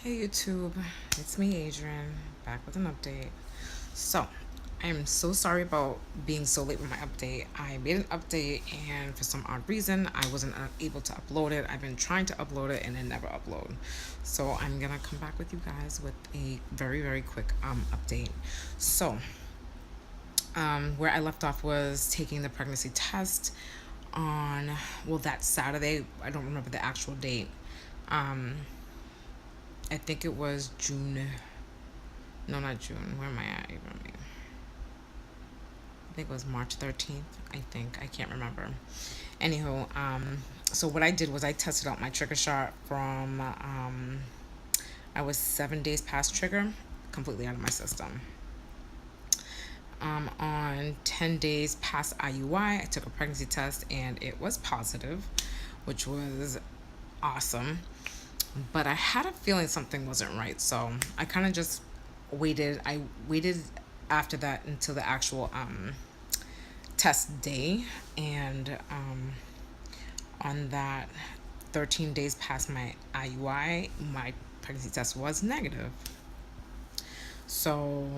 Hey YouTube, it's me Adrian, back with an update. So, I am so sorry about being so late with my update. I made an update and for some odd reason I wasn't able to upload it. I've been trying to upload it and it never upload. So I'm gonna come back with you guys with a very quick update. So, where I left off was taking the pregnancy test on that Saturday. I don't remember the actual date. Um, I think it was June. No, not June. Where am I at? I think it was March 13th. I think. I can't remember. Anywho, so what I did was I tested out my trigger shot from, I was 7 days past trigger, completely out of my system. On 10 days past IUI, I took a pregnancy test and it was positive, which was awesome. But I had a feeling something wasn't right, so I kind of just waited. I waited after that until the actual test day, and on that 13 days past my IUI, my pregnancy test was negative. So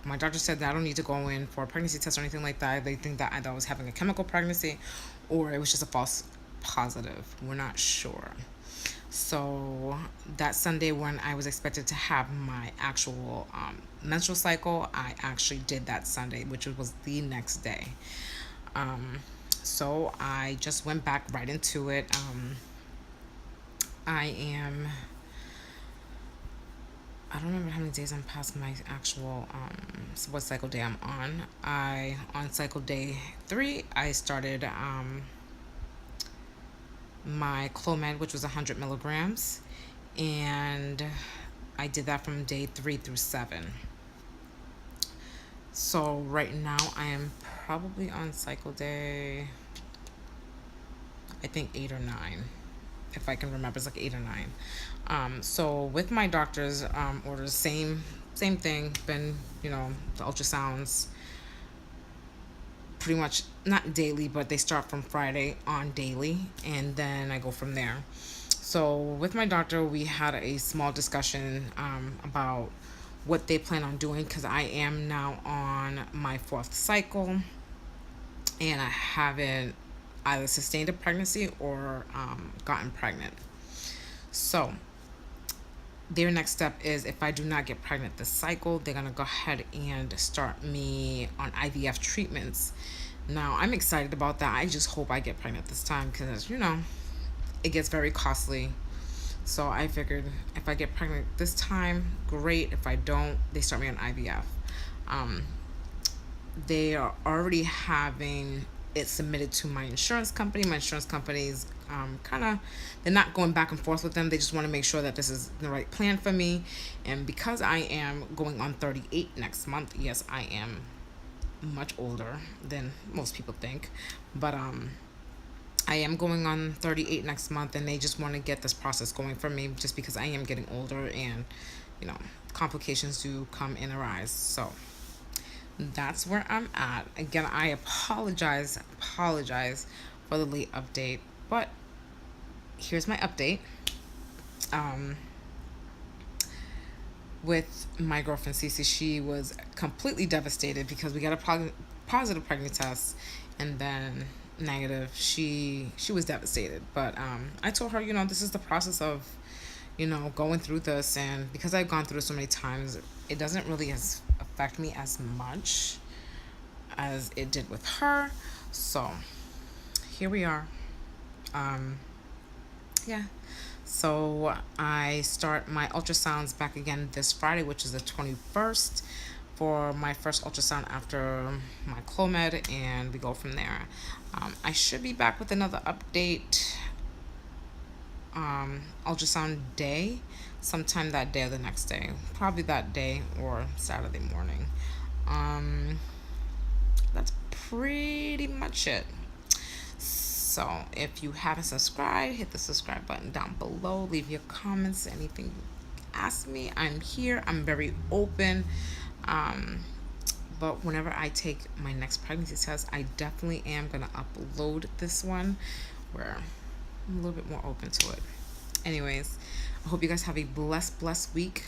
my doctor said that I don't need to go in for a pregnancy test or anything like that. They think that I was having a chemical pregnancy or it was just a false positive. We're not sure. So that Sunday, when I was expected to have my actual menstrual cycle, I actually did that Sunday, which was the next day. So I just went back right into it. I am, I don't remember how many days I'm past my actual, what cycle day I'm on. On cycle day 3, I started my Clomid, which was 100 milligrams, and I did that from day 3 through 7. So right now I am probably on cycle day, I think 8 or 9, if I can remember. It's like 8 or 9. So with my doctor's orders, same thing. Been, the ultrasounds pretty much not daily, but they start from Friday on daily, and then I go from there. So with my doctor, we had a small discussion about what they plan on doing, because I am now on my 4th cycle and I haven't either sustained a pregnancy or gotten pregnant. So their next step is, if I do not get pregnant this cycle, they're gonna go ahead and start me on IVF treatments. Now I'm excited about that. I just hope I get pregnant this time, because it gets very costly. So I figured if I get pregnant this time, great. If I don't, they start me on IVF. They are already having it submitted to my insurance company. My insurance company's they're not going back and forth with them. They just want to make sure that this is the right plan for me. And because I am going on 38 next month, yes, I am much older than most people think, but I am going on 38 next month, and they just want to get this process going for me, just because I am getting older and complications do come and arise. So that's where I'm at. Again, I apologize for the late update, but here's my update. With my girlfriend Cece, she was completely devastated because we got a positive pregnancy test and then negative. She was devastated, but I told her, this is the process of going through this, and because I've gone through it so many times, it doesn't really affect me as much as it did with her. So here we are. Yeah. So I start my ultrasounds back again this Friday, which is the 21st, for my first ultrasound after my Clomid, and we go from there. I should be back with another update, ultrasound day, sometime that day or the next day, probably that day or Saturday morning. That's pretty much it. So if you haven't subscribed, hit the subscribe button down below. Leave your comments, anything you ask me. I'm here. I'm very open. But whenever I take my next pregnancy test, I definitely am going to upload this one where I'm a little bit more open to it. Anyways, I hope you guys have a blessed week.